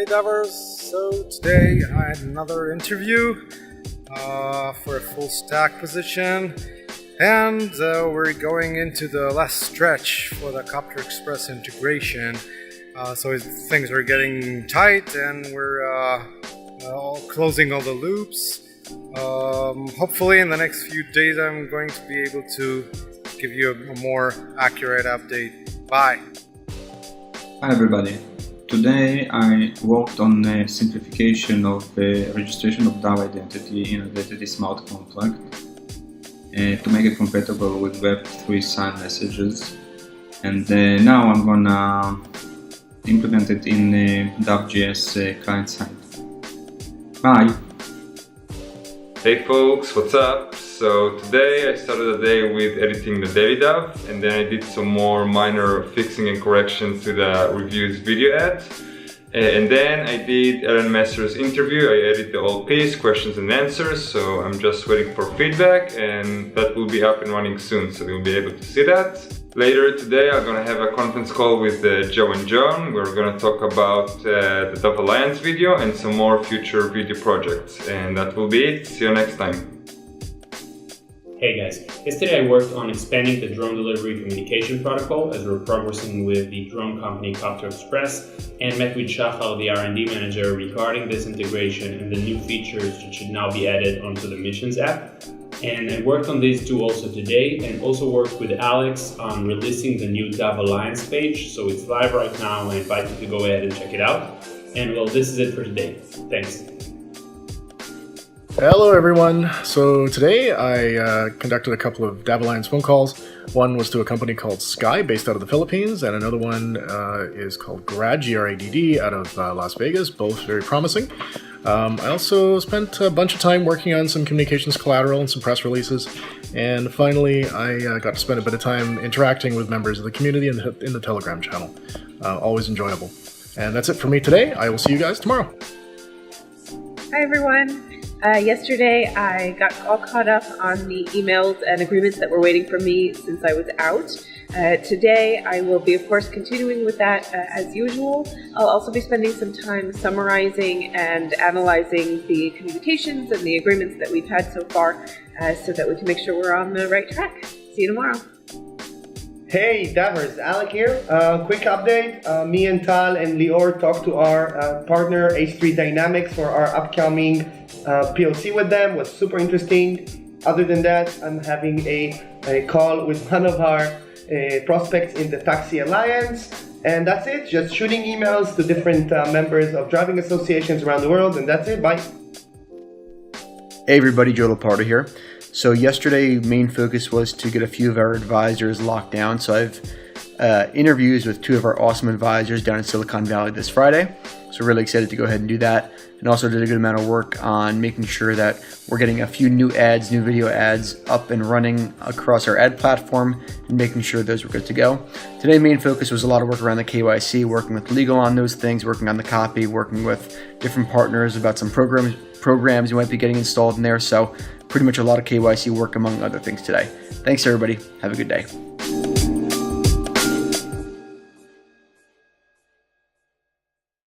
DailyDAVers. So today I had another interview for a full stack position, and we're going into the last stretch for the Copter Express integration. So things are getting tight, and we're all closing all the loops. Hopefully in the next few days I'm going to be able to give you a more accurate update. Bye. Hi everybody. Today I worked on the simplification of the registration of DAV identity in Identity Smart Contract to make it compatible with Web3 signed messages, and now I'm gonna implement it in DAV.js client side. Bye! Hey folks, what's up? So today I started the day with editing the DailyDAV, and then I did some more minor fixing and corrections to the reviews video ad. And then I did Ellen Messer's interview. I edited the whole piece, questions and answers, so I'm just waiting for feedback, and that will be up and running soon, so you'll be able to see that. Later today I'm gonna have a conference call with Joe and John. We're gonna talk about the DAV Alliance video and some more future video projects, and that will be it. See you next time. Hey guys, yesterday I worked on expanding the drone delivery communication protocol as we're progressing with the drone company Copter Express, and met with Shachar, the R&D manager, regarding this integration and the new features that should now be added onto the Missions app. And I worked on these two also today, and also worked with Alex on releasing the new DAV Alliance page. So it's live right now. I invite you to go ahead and check it out. And well, this is it for today. Thanks. Hello everyone. So today I conducted a couple of DAV Alliance phone calls. One was to a company called Sky based out of the Philippines, and another one is called Grad, G-R-A-D-D, out of Las Vegas, both very promising. I also spent a bunch of time working on some communications collateral and some press releases, and finally I got to spend a bit of time interacting with members of the community in the Telegram channel. Always enjoyable. And that's it for me today. I will see you guys tomorrow. Hi everyone. Yesterday I got all caught up on the emails and agreements that were waiting for me since I was out. Today I will be, of course, continuing with that as usual. I'll also be spending some time summarizing and analyzing the communications and the agreements that we've had so far, so that we can make sure we're on the right track. See you tomorrow. Hey Davers, Alec here. Quick update. Me and Tal and Lior talked to our partner H3 Dynamics for our upcoming POC with them. Was super interesting. Other than that, I'm having a call with one of our prospects in the Taxi Alliance, and that's it. Just shooting emails to different members of driving associations around the world, and that's it. Bye. Hey everybody, Joe Lapardo here. So yesterday, main focus was to get a few of our advisors locked down. So I've interviews with two of our awesome advisors down in Silicon Valley this Friday. So really excited to go ahead and do that. And also did a good amount of work on making sure that we're getting a few new ads, new video ads up and running across our ad platform, and making sure those were good to go. Today, main focus was a lot of work around the KYC, working with legal on those things, working on the copy, working with different partners about some programs you might be getting installed in there. So pretty much a lot of KYC work among other things today. Thanks everybody. Have a good day.